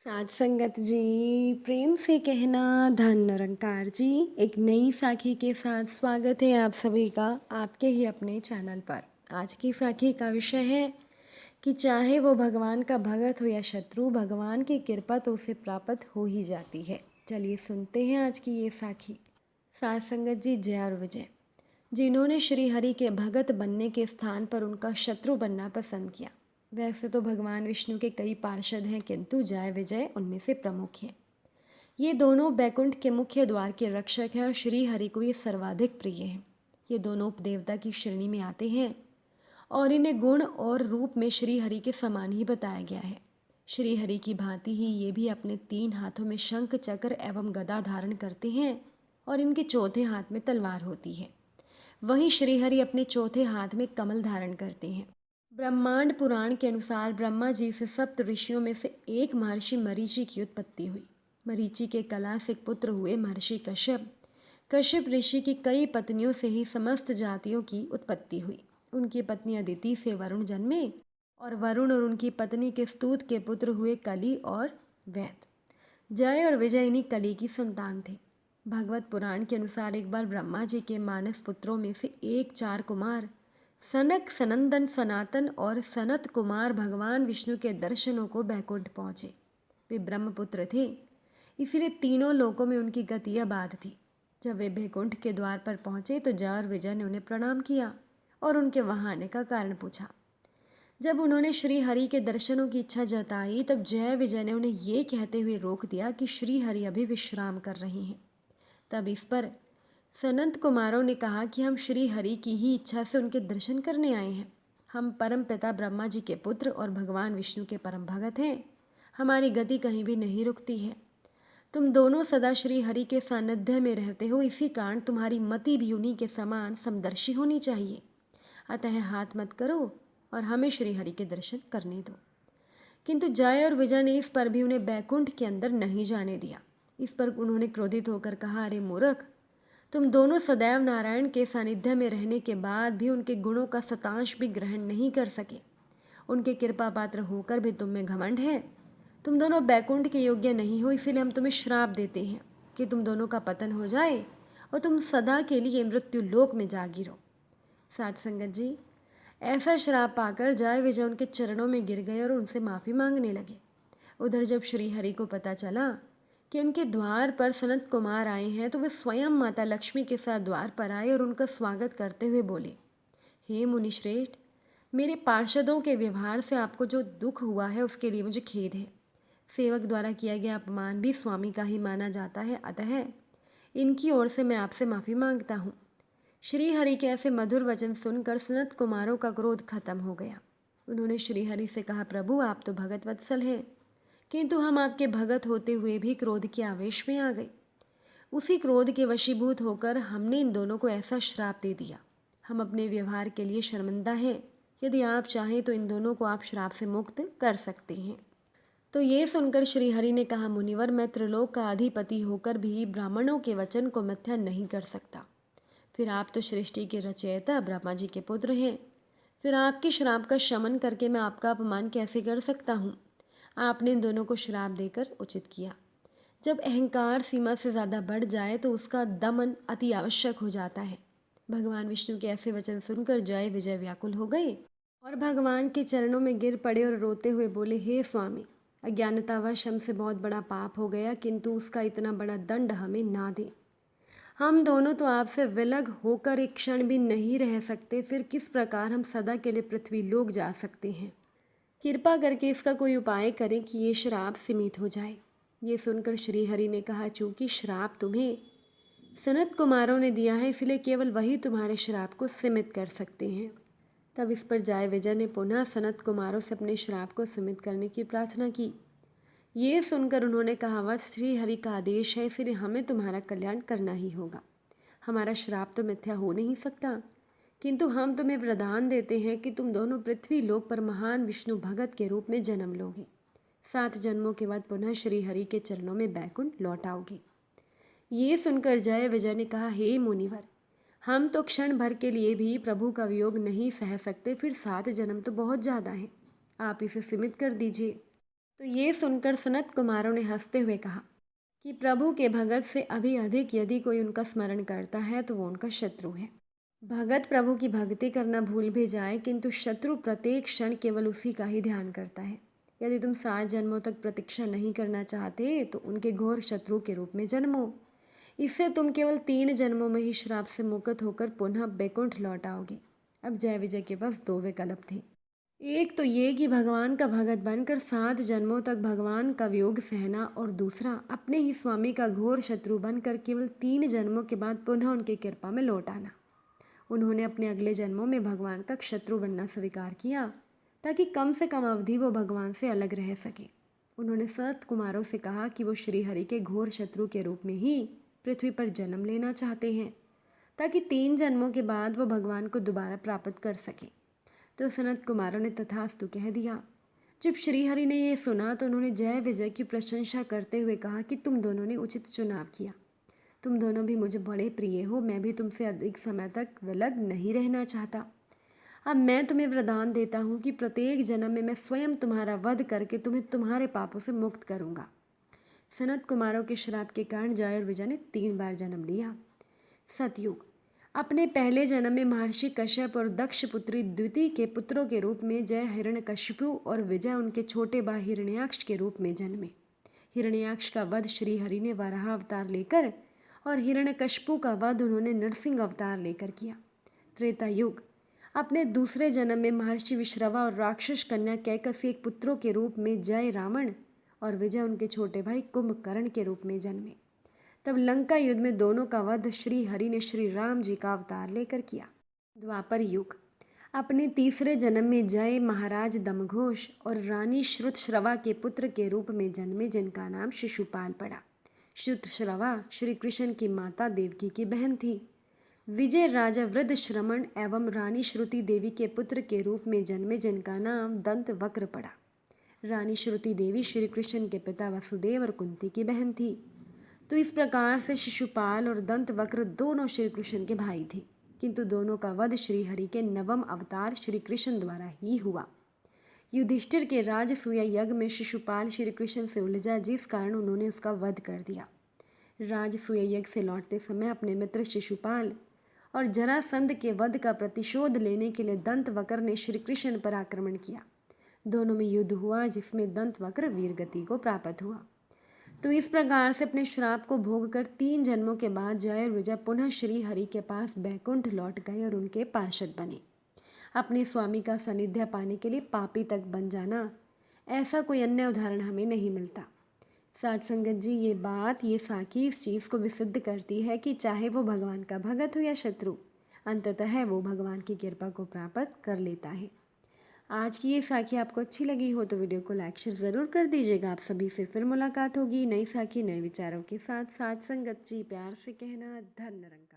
साथ संगत जी, प्रेम से कहना धन निरंकार जी। एक नई साखी के साथ स्वागत है आप सभी का आपके ही अपने चैनल पर। आज की साखी का विषय है कि चाहे वो भगवान का भगत हो या शत्रु, भगवान की कृपा तो उसे प्राप्त हो ही जाती है। चलिए सुनते हैं आज की ये साखी। साथ संगत जी, जय और विजय। जिन्होंने श्री हरि के भगत बनने के स्थान पर उनका शत्रु बनना पसंद किया। वैसे तो भगवान विष्णु के कई पार्षद हैं, किंतु जय विजय उनमें से प्रमुख हैं। ये दोनों बैकुंठ के मुख्य द्वार के रक्षक हैं और श्री हरि को ये सर्वाधिक प्रिय हैं। ये दोनों उपदेवता की श्रेणी में आते हैं और इन्हें गुण और रूप में श्री हरि के समान ही बताया गया है। श्री हरि की भांति ही ये भी अपने 3 हाथों में शंख, चक्र एवं गदा धारण करते हैं और इनके चौथे हाथ में तलवार होती है। वहीं श्रीहरि अपने चौथे हाथ में कमल धारण करते हैं। ब्रह्मांड पुराण के अनुसार ब्रह्मा जी से सप्त ऋषियों में से एक महर्षि मरीचि की उत्पत्ति हुई। मरीचि के कला से पुत्र हुए महर्षि कश्यप। कश्यप ऋषि की कई पत्नियों से ही समस्त जातियों की उत्पत्ति हुई। उनकी पत्नी अदिति से वरुण जन्मे और वरुण और उनकी पत्नी के स्तूत के पुत्र हुए कली और वैद। जय और विजय इन्हीं कली की संतान थे। भागवत पुराण के अनुसार एक बार ब्रह्मा जी के मानस पुत्रों में से एक 4 कुमार सनक, सनंदन, सनातन और सनत कुमार भगवान विष्णु के दर्शनों को बैकुंठ पहुँचे। वे ब्रह्मपुत्र थे, इसीलिए तीनों लोकों में उनकी गति अबाध थी। जब वे बैकुंठ के द्वार पर पहुँचे तो जय और विजय ने उन्हें प्रणाम किया और उनके वहाँ आने का कारण पूछा। जब उन्होंने श्री हरि के दर्शनों की इच्छा जताई तब जय विजय ने उन्हें ये कहते हुए रोक दिया कि श्री हरि अभी विश्राम कर रहे हैं। तब इस पर सनंत कुमारों ने कहा कि हम श्री हरि की ही इच्छा से उनके दर्शन करने आए हैं। हम परम पिता ब्रह्मा जी के पुत्र और भगवान विष्णु के परम भगत हैं। हमारी गति कहीं भी नहीं रुकती है। तुम दोनों सदा श्री हरि के सानिध्य में रहते हो, इसी कारण तुम्हारी मति भी उन्हीं के समान समदर्शी होनी चाहिए। अतः हाथ मत करो और हमें श्री हरि के दर्शन करने दो। किंतु जय और विजय ने इस पर भी उन्हें बैकुंठ के अंदर नहीं जाने दिया। इस पर उन्होंने क्रोधित होकर कहा, अरे मूर्ख, तुम दोनों सदैव नारायण के सानिध्य में रहने के बाद भी उनके गुणों का शतांश भी ग्रहण नहीं कर सके। उनके कृपा पात्र होकर भी तुम में घमंड है। तुम दोनों बैकुंठ के योग्य नहीं हो, इसीलिए हम तुम्हें श्राप देते हैं कि तुम दोनों का पतन हो जाए और तुम सदा के लिए मृत्यु लोक में जा गिरो। साथ संगत जी, ऐसा श्राप पाकर जय विजय उनके चरणों में गिर गए और उनसे माफ़ी मांगने लगे। उधर जब श्री हरि को पता चला कि उनके द्वार पर सनत कुमार आए हैं तो वे स्वयं माता लक्ष्मी के साथ द्वार पर आए और उनका स्वागत करते हुए बोले, हे मुनिश्रेष्ठ, मेरे पार्षदों के व्यवहार से आपको जो दुख हुआ है उसके लिए मुझे खेद है। सेवक द्वारा किया गया अपमान भी स्वामी का ही माना जाता है, अतः इनकी ओर से मैं आपसे माफ़ी मांगता हूँ। श्री हरि के ऐसे मधुर वचन सुनकर सनत कुमारों का क्रोध खत्म हो गया। उन्होंने श्री हरि से कहा, प्रभु आप तो भगत वत्सल हैं, किंतु हम आपके भगत होते हुए भी क्रोध के आवेश में आ गए। उसी क्रोध के वशीभूत होकर हमने इन दोनों को ऐसा श्राप दे दिया। हम अपने व्यवहार के लिए शर्मिंदा हैं। यदि आप चाहें तो इन दोनों को आप श्राप से मुक्त कर सकते हैं। तो ये सुनकर श्री हरि ने कहा, मुनिवर, मैं त्रिलोक का अधिपति होकर भी ब्राह्मणों के वचन को मिथ्या नहीं कर सकता। फिर आप तो सृष्टि के रचयिता ब्रह्मा जी के पुत्र हैं। फिर आपके श्राप का शमन करके मैं आपका अपमान कैसे कर सकता हूँ। आपने इन दोनों को श्राप देकर उचित किया। जब अहंकार सीमा से ज़्यादा बढ़ जाए तो उसका दमन अति आवश्यक हो जाता है। भगवान विष्णु के ऐसे वचन सुनकर जय विजय व्याकुल हो गए और भगवान के चरणों में गिर पड़े और रोते हुए बोले, हे स्वामी, अज्ञानतावश हमसे बहुत बड़ा पाप हो गया, किंतु उसका इतना बड़ा दंड हमें ना दे। हम दोनों तो आपसे विलग होकर एक क्षण भी नहीं रह सकते, फिर किस प्रकार हम सदा के लिए पृथ्वी लोक जा सकते हैं। कृपा करके इसका कोई उपाय करें कि ये श्राप सीमित हो जाए। ये सुनकर श्री हरि ने कहा, चूंकि श्राप तुम्हें सनत कुमारों ने दिया है, इसलिए केवल वही तुम्हारे श्राप को सीमित कर सकते हैं। तब इस पर जय विजय ने पुनः सनत कुमारों से अपने श्राप को सीमित करने की प्रार्थना की। ये सुनकर उन्होंने कहा, वत्स, श्री हरि का आदेश है, इसलिए हमें तुम्हारा कल्याण करना ही होगा। हमारा श्राप तो मिथ्या हो नहीं सकता, किंतु हम तुम्हें वरदान देते हैं कि तुम दोनों पृथ्वी लोक पर महान विष्णु भगत के रूप में जन्म लोगे। 7 जन्मों के बाद पुनः श्री हरि के चरणों में बैकुंठ लौट आओगे। ये सुनकर जय विजय ने कहा, हे मुनिवर, हम तो क्षण भर के लिए भी प्रभु का वियोग नहीं सह सकते, फिर 7 जन्म तो बहुत ज़्यादा है। आप इसे सीमित कर दीजिए। तो ये सुनकर सनत कुमारों ने हंसते हुए कहा कि प्रभु के भगत से अभी अधिक यदि कोई उनका स्मरण करता है तो वो उनका शत्रु है। भगत प्रभु की भक्ति करना भूल भी जाए, किंतु शत्रु प्रत्येक क्षण केवल उसी का ही ध्यान करता है। यदि तुम 7 जन्मों तक प्रतीक्षा नहीं करना चाहते तो उनके घोर शत्रु के रूप में जन्मो। इससे तुम केवल 3 जन्मों में ही श्राप से मुक्त होकर पुनः बैकुंठ लौट आओगे। अब जय विजय के पास 2 विकल्प थे। एक तो ये कि भगवान का भगत बनकर 7 जन्मों तक भगवान का वियोग सहना, और दूसरा अपने ही स्वामी का घोर शत्रु बनकर केवल 3 जन्मों के बाद पुनः उनकी कृपा में लौट आना। उन्होंने अपने अगले जन्मों में भगवान का शत्रु बनना स्वीकार किया ताकि कम से कम अवधि वो भगवान से अलग रह सके। उन्होंने सत कुमारों से कहा कि वो श्रीहरि के घोर शत्रु के रूप में ही पृथ्वी पर जन्म लेना चाहते हैं ताकि 3 जन्मों के बाद वो भगवान को दोबारा प्राप्त कर सके। तो सनत कुमारों ने तथास्तु कह दिया। जब श्रीहरि ने ये सुना तो उन्होंने जय विजय की प्रशंसा करते हुए कहा कि तुम दोनों ने उचित चुनाव किया। तुम दोनों भी मुझे बड़े प्रिय हो। मैं भी तुमसे अधिक समय तक विलग नहीं रहना चाहता। अब मैं तुम्हें वरदान देता हूँ कि प्रत्येक जन्म में मैं स्वयं तुम्हारा वध करके तुम्हें तुम्हारे पापों से मुक्त करूँगा। सनत कुमारों के श्राप के कारण जय और विजय ने 3 बार जन्म लिया। सतयुग। अपने पहले जन्म में महर्षि कश्यप और दक्ष पुत्री द्वितीय के पुत्रों के रूप में जय हिरण्यकशिपु और विजय उनके छोटे भाई हिरण्याक्ष के रूप में जन्मे। हिरण्याक्ष का वध श्रीहरि ने वराह अवतार लेकर और हिरण्यकशिपु का वध उन्होंने नरसिंह अवतार लेकर किया। त्रेता युग। अपने दूसरे जन्म में महर्षि विश्रवा और राक्षस कन्या कैकसी एक पुत्रों के रूप में जय रावण और विजय उनके छोटे भाई कुंभकर्ण के रूप में जन्मे। तब लंका युद्ध में दोनों का वध श्री हरि ने श्री राम जी का अवतार लेकर किया। द्वापर युग। अपने तीसरे जन्म में जय महाराज दमघोष और रानी श्रुतश्रवा के पुत्र के रूप में जन्मे, जिनका नाम शिशुपाल पड़ा। श्रुतश्रवा श्री कृष्ण की माता देवकी की बहन थी। विजय राजा वृद्ध श्रमण एवं रानी श्रुति देवी के पुत्र के रूप में जन्मे, जिनका नाम दंत वक्र पड़ा। रानी श्रुति देवी श्री कृष्ण के पिता वसुदेव और कुंती की बहन थी। तो इस प्रकार से शिशुपाल और दंत वक्र दोनों श्री कृष्ण के भाई थे, किंतु दोनों का वध श्रीहरि के नवम अवतार श्री कृष्ण द्वारा ही हुआ। युधिष्ठिर के राजसूय यज्ञ में शिशुपाल श्री कृष्ण से उलझा, जिस कारण उन्होंने उसका वध कर दिया। राजसूय यज्ञ से लौटते समय अपने मित्र शिशुपाल और जरासंध के वध का प्रतिशोध लेने के लिए दंत वक्र ने श्री कृष्ण पर आक्रमण किया। दोनों में युद्ध हुआ, जिसमें दंत वक्र वीरगति को प्राप्त हुआ। तो इस प्रकार से अपने श्राप को भोग कर 3 जन्मों के बाद जय और विजय पुनः श्री हरि के पास बैकुंठ लौट गए और उनके पार्षद बने। अपने स्वामी का सानिध्य पाने के लिए पापी तक बन जाना, ऐसा कोई अन्य उदाहरण हमें नहीं मिलता। साध संगत जी, ये बात, ये साखी इस चीज़ को भी सिद्ध करती है कि चाहे वो भगवान का भगत हो या शत्रु, अंततः वो भगवान की कृपा को प्राप्त कर लेता है। आज की ये साखी आपको अच्छी लगी हो तो वीडियो को लाइक शेयर ज़रूर कर दीजिएगा। आप सभी से फिर मुलाकात होगी नई साखी नए विचारों के साथ। साध संगत जी, प्यार से कहना, धन निरंकार।